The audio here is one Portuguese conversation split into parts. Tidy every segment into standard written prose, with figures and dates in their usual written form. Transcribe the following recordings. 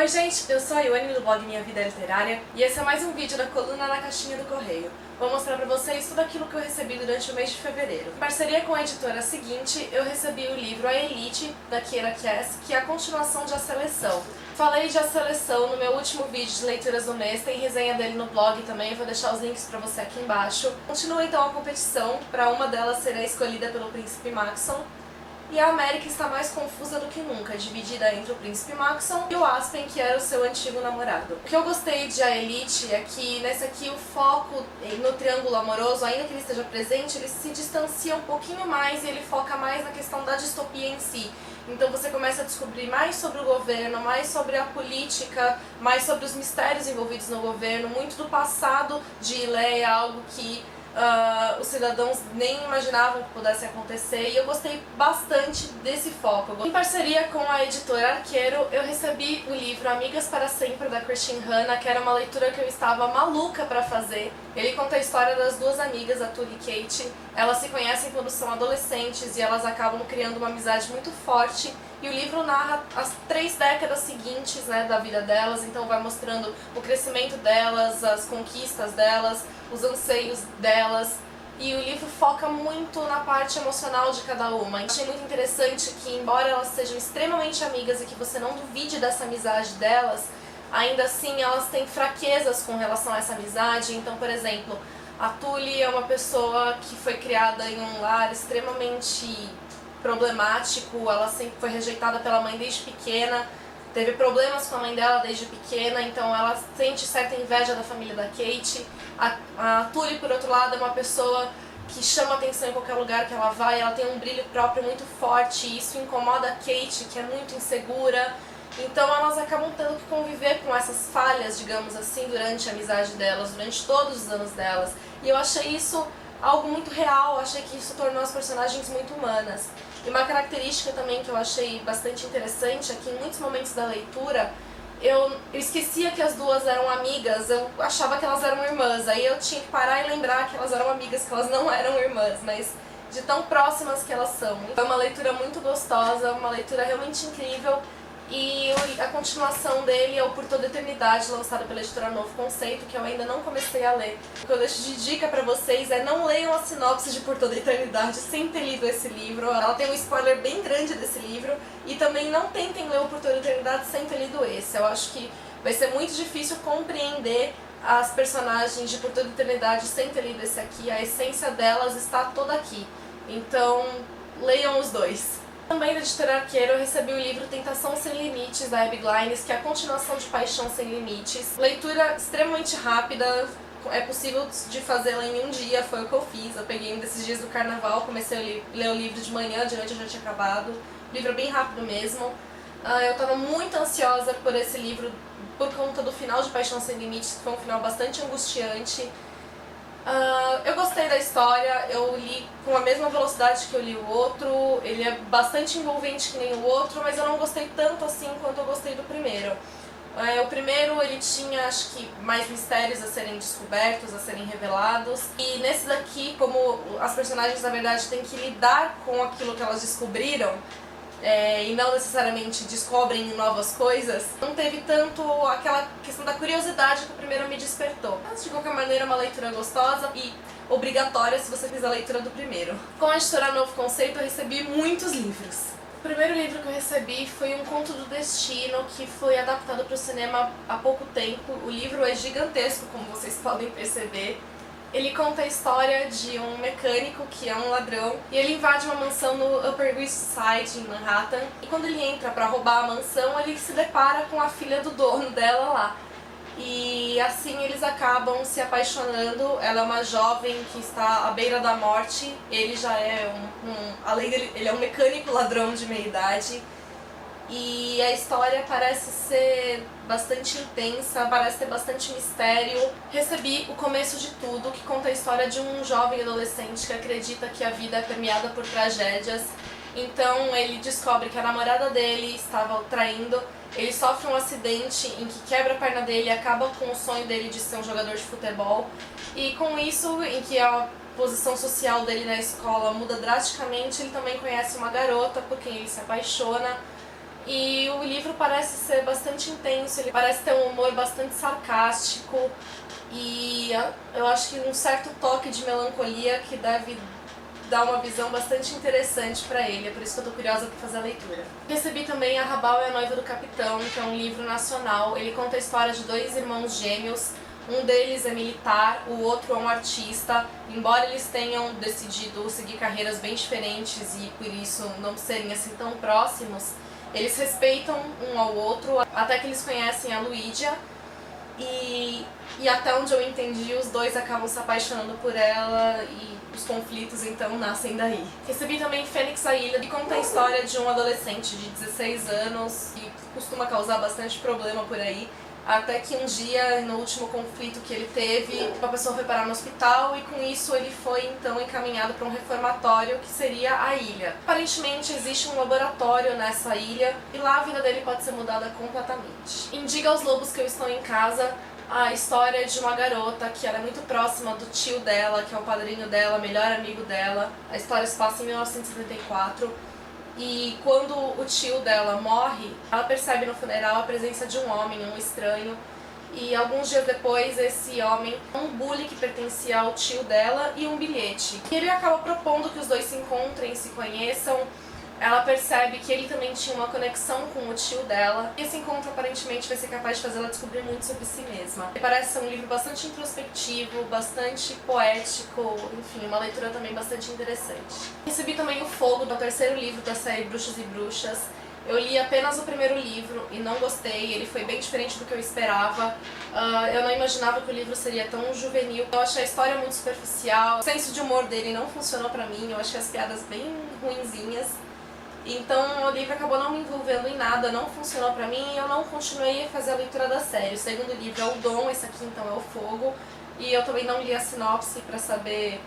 Oi gente, eu sou a Ione do blog Minha Vida Literária e esse é mais um vídeo da coluna na caixinha do correio. Vou mostrar pra vocês tudo aquilo que eu recebi durante o mês de fevereiro. Em parceria com a editora seguinte, eu recebi o livro A Elite, da Kiera Cass, que é a continuação de A Seleção. Falei de A Seleção no meu último vídeo de leituras do mês, tem resenha dele no blog também, eu vou deixar os links pra você aqui embaixo. Continua então a competição, pra uma delas ser escolhida pelo Príncipe Maxon. E a América está mais confusa do que nunca, dividida entre o Príncipe Maxon e o Aspen, que era o seu antigo namorado. O que eu gostei de A Elite é que nesse aqui o foco no triângulo amoroso, ainda que ele esteja presente, ele se distancia um pouquinho mais e ele foca mais na questão da distopia em si. Então você começa a descobrir mais sobre o governo, mais sobre a política, mais sobre os mistérios envolvidos no governo, muito do passado de Ileia, algo que os cidadãos nem imaginavam que pudesse acontecer, e eu gostei bastante desse foco. Em parceria com a editora Arqueiro, eu recebi o livro Amigas para Sempre, da Christine Hanna, que era uma leitura que eu estava maluca para fazer. Ele conta a história das duas amigas, a Tully e Kate. Elas se conhecem quando são adolescentes e elas acabam criando uma amizade muito forte. E o livro narra as 3 décadas seguintes, né, da vida delas, então vai mostrando o crescimento delas, as conquistas delas, os anseios delas. E o livro foca muito na parte emocional de cada uma. Achei muito interessante que, embora elas sejam extremamente amigas e que você não duvide dessa amizade delas, ainda assim elas têm fraquezas com relação a essa amizade. Então, por exemplo, a Tully é uma pessoa que foi criada em um lar extremamente problemático, ela sempre foi rejeitada pela mãe desde pequena, teve problemas com a mãe dela desde pequena, então ela sente certa inveja da família da Kate. A Tully, por outro lado, é uma pessoa que chama atenção em qualquer lugar que ela vai, ela tem um brilho próprio muito forte, e isso incomoda a Kate, que é muito insegura. Então elas acabam tendo que conviver com essas falhas, digamos assim, durante a amizade delas, durante todos os anos delas. E eu achei isso algo muito real, achei que isso tornou as personagens muito humanas. E uma característica também que eu achei bastante interessante é que em muitos momentos da leitura eu esquecia que as duas eram amigas, eu achava que elas eram irmãs, aí eu tinha que parar e lembrar que elas eram amigas, que elas não eram irmãs, mas de tão próximas que elas são. É uma leitura muito gostosa, uma leitura realmente incrível. E a continuação dele é o Por Toda a Eternidade, lançado pela editora Novo Conceito, que eu ainda não comecei a ler. O que eu deixo de dica pra vocês é não leiam a sinopse de Por Toda a Eternidade sem ter lido esse livro. Ela tem um spoiler bem grande desse livro. E também não tentem ler o Por Toda a Eternidade sem ter lido esse. Eu acho que vai ser muito difícil compreender as personagens de Por Toda a Eternidade sem ter lido esse aqui. A essência delas está toda aqui. Então, leiam os dois. Também da editora Arqueiro eu recebi o livro Tentação Sem Limites, da Abby Glines, que é a continuação de Paixão Sem Limites. Leitura extremamente rápida, é possível de fazê-la em um dia, foi o que eu fiz. Eu peguei um desses dias do carnaval, comecei a ler o livro de manhã, de noite eu já tinha acabado. O livro é bem rápido mesmo. Eu estava muito ansiosa por esse livro por conta do final de Paixão Sem Limites, que foi um final bastante angustiante. Eu gostei da história, eu li com a mesma velocidade que eu li o outro, ele é bastante envolvente que nem o outro, mas eu não gostei tanto assim quanto eu gostei do primeiro. O primeiro ele tinha, acho que, mais mistérios a serem descobertos, a serem revelados, e nesse daqui, como as personagens na verdade têm que lidar com aquilo que elas descobriram, e não necessariamente descobrem novas coisas, não teve tanto aquela questão da curiosidade que o primeiro me despertou. Mas de qualquer maneira é uma leitura gostosa e obrigatória se você fizer a leitura do primeiro. Com a editora Novo Conceito eu recebi muitos livros. O primeiro livro que eu recebi foi Um Conto do Destino, que foi adaptado para o cinema há pouco tempo. O livro é gigantesco, como vocês podem perceber. Ele conta a história de um mecânico que é um ladrão e ele invade uma mansão no Upper East Side, em Manhattan. E quando ele entra para roubar a mansão, ele se depara com a filha do dono dela lá. E assim eles acabam se apaixonando. Ela é uma jovem que está à beira da morte. Ele já é além dele, ele é um mecânico ladrão de meia idade. E a história parece ser bastante intensa, parece ter bastante mistério. Recebi O Começo de Tudo, que conta a história de um jovem adolescente que acredita que a vida é permeada por tragédias. Então ele descobre que a namorada dele estava o traindo, ele sofre um acidente em que quebra a perna dele e acaba com o sonho dele de ser um jogador de futebol. E com isso, em que a posição social dele na escola muda drasticamente, ele também conhece uma garota por quem ele se apaixona. E o livro parece ser bastante intenso, ele parece ter um humor bastante sarcástico e eu acho que um certo toque de melancolia que deve dar uma visão bastante interessante para ele, é por isso que eu tô curiosa para fazer a leitura. Recebi também A Rabal e a Noiva do Capitão, que é um livro nacional. Ele conta a história de dois irmãos gêmeos, um deles é militar, o outro é um artista. Embora eles tenham decidido seguir carreiras bem diferentes e por isso não serem assim tão próximos, eles respeitam um ao outro, até que eles conhecem a Luídia e até onde eu entendi, os dois acabam se apaixonando por ela e os conflitos então nascem daí. Recebi também Fênix a Ilha, que conta a história de um adolescente de 16 anos e costuma causar bastante problema por aí. Até que um dia, no último conflito que ele teve, uma pessoa foi parar no hospital e com isso ele foi então encaminhado para um reformatório que seria a ilha. Aparentemente existe um laboratório nessa ilha e lá a vida dele pode ser mudada completamente. Em Diga aos Lobos que eu estou em casa, a história de uma garota que ela é muito próxima do tio dela, que é o padrinho dela, melhor amigo dela. A história se passa em 1974. E quando o tio dela morre, ela percebe no funeral a presença de um homem, um estranho. E alguns dias depois, esse homem, um bully que pertencia ao tio dela e um bilhete. E ele acaba propondo que os dois se encontrem, se conheçam. Ela percebe que ele também tinha uma conexão com o tio dela. E esse encontro aparentemente vai ser capaz de fazer ela descobrir muito sobre si mesma. E parece ser um livro bastante introspectivo, bastante poético, enfim, uma leitura também bastante interessante. Recebi também O Fogo, do terceiro livro da série Bruxos e Bruxas. Eu li apenas o primeiro livro e não gostei, ele foi bem diferente do que eu esperava. Eu não imaginava que o livro seria tão juvenil. Eu achei a história muito superficial, o senso de humor dele não funcionou pra mim, eu achei as piadas bem ruinzinhas. Então o livro acabou não me envolvendo em nada, não funcionou pra mim e eu não continuei a fazer a leitura da série. O segundo livro é O Dom, esse aqui então é O Fogo. E eu também não li a sinopse pra saber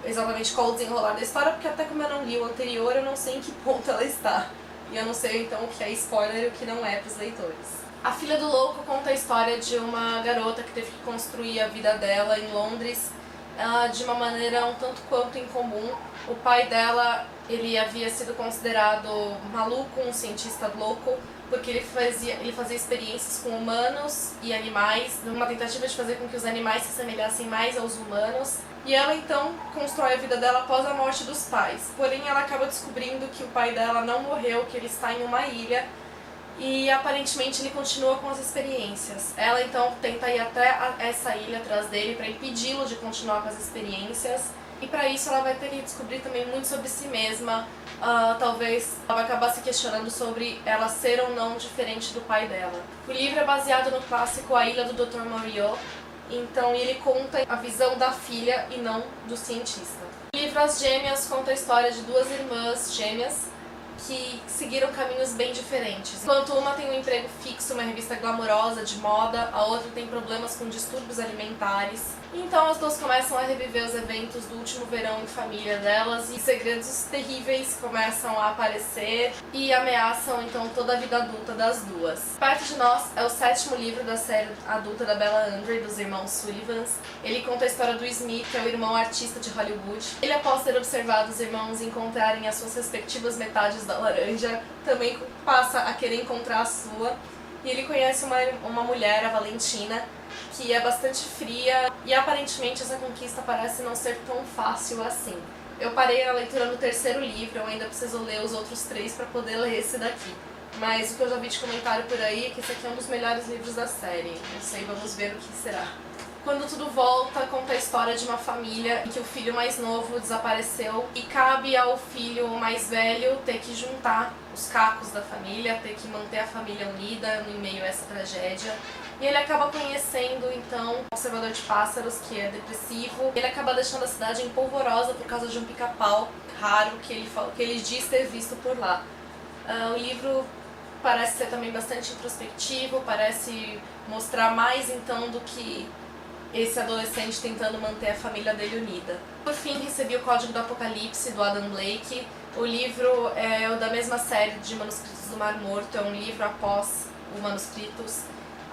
exatamente qual o desenrolar da história, porque até como eu não li o anterior, eu não sei em que ponto ela está. E eu não sei então o que é spoiler e o que não é pros leitores. A Filha do Louco conta a história de uma garota que teve que construir a vida dela em Londres de uma maneira um tanto quanto incomum. O pai dela, ele havia sido considerado maluco, um cientista louco, porque ele fazia experiências com humanos e animais, numa tentativa de fazer com que os animais se assemelhassem mais aos humanos. E ela então constrói a vida dela após a morte dos pais. Porém, ela acaba descobrindo que o pai dela não morreu, que ele está em uma ilha e aparentemente ele continua com as experiências. Ela então tenta ir até essa ilha atrás dele para impedi-lo de continuar com as experiências. E para isso ela vai ter que descobrir também muito sobre si mesma. Talvez ela vai acabar se questionando sobre ela ser ou não diferente do pai dela. O livro é baseado no clássico A Ilha do Dr. Moreau. Então ele conta a visão da filha e não do cientista. O livro As Gêmeas conta a história de duas irmãs gêmeas que seguiram caminhos bem diferentes. Enquanto uma tem um emprego fixo, uma revista glamourosa de moda, a outra tem problemas com distúrbios alimentares. Então as duas começam a reviver os eventos do último verão em família delas e segredos terríveis começam a aparecer e ameaçam então toda a vida adulta das duas. Perto de Nós é o 7º livro da série adulta da Bella Andre, dos irmãos Sullivans. Ele conta a história do Smith, que é o irmão artista de Hollywood. Ele, após ter observado os irmãos encontrarem as suas respectivas metades da laranja, também passa a querer encontrar a sua. E ele conhece uma mulher, a Valentina, que é bastante fria e aparentemente essa conquista parece não ser tão fácil assim. Eu parei a leitura no 3º livro, eu ainda preciso ler os outros 3 para poder ler esse daqui. Mas o que eu já vi de comentário por aí é que esse aqui é um dos melhores livros da série. Não sei, vamos ver o que será. Quando Tudo Volta conta a história de uma família em que o filho mais novo desapareceu e cabe ao filho mais velho ter que juntar os cacos da família, ter que manter a família unida em meio a essa tragédia. E ele acaba conhecendo, então, um observador de pássaros, que é depressivo. Ele acaba deixando a cidade empolvorosa por causa de um pica-pau raro que ele diz ter visto por lá. O livro parece ser também bastante introspectivo, parece mostrar mais, então, do que esse adolescente tentando manter a família dele unida. Por fim, recebi o Código do Apocalipse, do Adam Blake. O livro é o da mesma série de Manuscritos do Mar Morto, é um livro após o Manuscritos.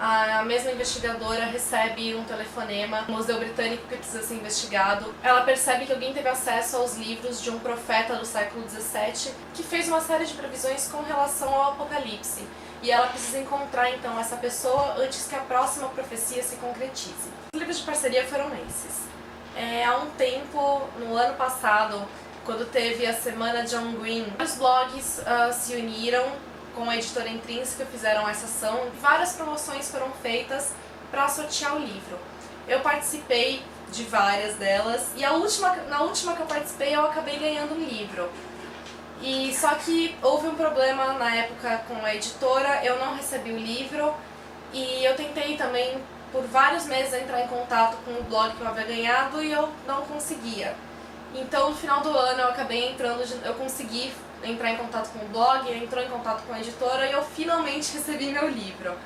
a mesma investigadora recebe um telefonema no Museu Britânico que precisa ser investigado. Ela percebe que alguém teve acesso aos livros de um profeta do século XVII que fez uma série de previsões com relação ao apocalipse. E ela precisa encontrar então essa pessoa antes que a próxima profecia se concretize. Os livros de parceria foram esses. Há um tempo, no ano passado, quando teve a Semana John Green, os blogs se uniram com a editora Intrínseca, fizeram essa ação. Várias promoções foram feitas para sortear o livro. Eu participei de várias delas e na última que eu participei eu acabei ganhando um livro. E só que houve um problema na época com a editora, eu não recebi o livro e eu tentei também por vários meses entrar em contato com o blog que eu havia ganhado e eu não conseguia. Então no final do ano eu consegui entrar em contato com o blog, ele entrou em contato com a editora e eu finalmente recebi meu livro.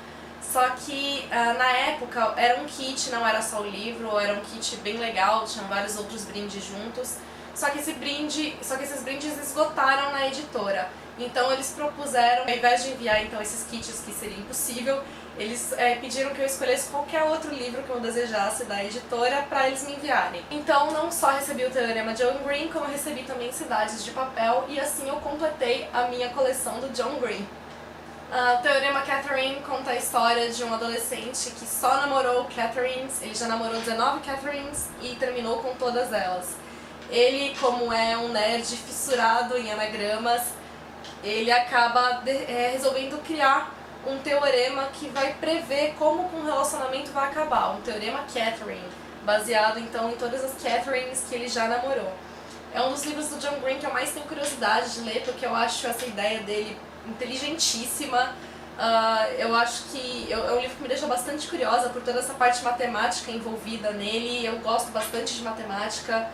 Só que na época era um kit, não era só o livro, era um kit bem legal, tinham vários outros brindes juntos. Só que esses brindes esgotaram na editora. Então eles propuseram, ao invés de enviar então esses kits, que seria impossível, eles pediram que eu escolhesse qualquer outro livro que eu desejasse da editora para eles me enviarem. Então não só recebi o Teorema John Green, como recebi também Cidades de Papel e assim eu completei a minha coleção do John Green. O Teorema Catherine conta a história de um adolescente que só namorou Catherines, ele já namorou 19 Catherines e terminou com todas elas. Ele, como é um nerd fissurado em anagramas, ele acaba resolvendo criar um teorema que vai prever como um relacionamento vai acabar, um teorema Catherine, baseado então em todas as Catherines que ele já namorou. É um dos livros do John Green que eu mais tenho curiosidade de ler, porque eu acho essa ideia dele inteligentíssima. Eu acho que é um livro que me deixa bastante curiosa por toda essa parte matemática envolvida nele. Eu gosto bastante de matemática.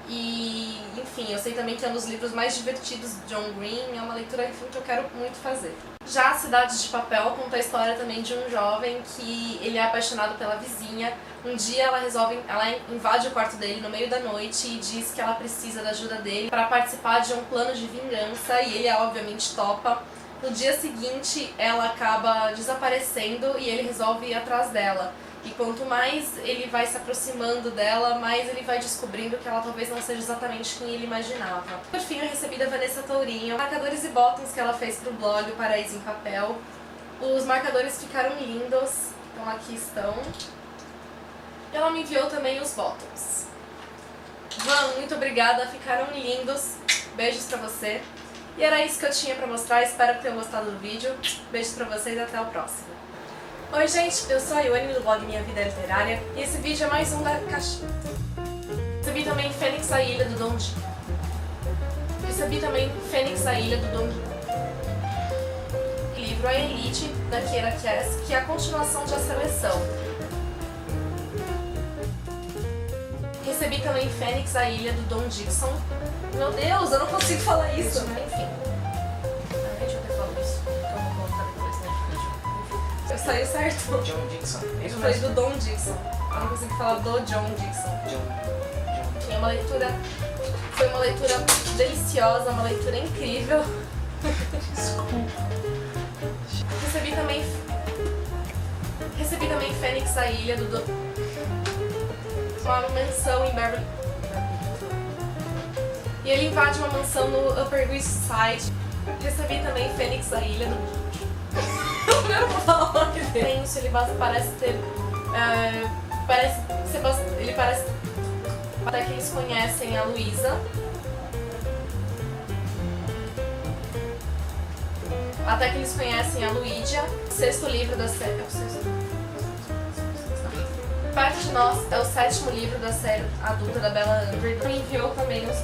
E, enfim, eu sei também que é um dos livros mais divertidos de John Green, é uma leitura que eu quero muito fazer. Já Cidades de Papel conta a história também de um jovem que ele é apaixonado pela vizinha. Um dia ela invade o quarto dele no meio da noite e diz que ela precisa da ajuda dele para participar de um plano de vingança e ele obviamente topa. No dia seguinte ela acaba desaparecendo e ele resolve ir atrás dela. E quanto mais ele vai se aproximando dela, mais ele vai descobrindo que ela talvez não seja exatamente quem ele imaginava. Por fim, eu recebi da Vanessa Tourinho marcadores e botões que ela fez pro blog O Paraíso em Papel. Os marcadores ficaram lindos, então aqui estão. E ela me enviou também os botões. Van, muito obrigada, ficaram lindos. Beijos pra você. E era isso que eu tinha pra mostrar, espero que tenham gostado do vídeo. Beijos pra vocês e até o próximo. Oi gente, eu sou a Ioane do blog Minha Vida Literária e esse vídeo é mais um da caixinha. Recebi também Fênix, a Ilha do Dom Dixon. Livro A Elite, da Kiera Cass, que é a continuação de A Seleção. Recebi também Fênix, a Ilha do Dom Dixon. Meu Deus, eu não consigo falar isso. Enfim. Deixa eu ter falado isso, que eu vou colocar depois no vídeo. Saiu certo? John Dixon. Eu falei do Dom Dixon. Eu não consegui falar do John Dixon. Foi uma leitura deliciosa, uma leitura incrível. Desculpa. Recebi também Fênix, a Ilha do uma mansão em Beverly. E ele invade uma mansão no Upper East Side. Recebi também Fênix, a Ilha do eu vou falar o nome dele. Ele parece ter... ele parece... Até que eles conhecem a Luísa. Até que eles conhecem a Luídia. Sexto livro da série... É o sexto? Perto de Nós é o sétimo livro da série adulta da Bella Andre. Me enviou também os...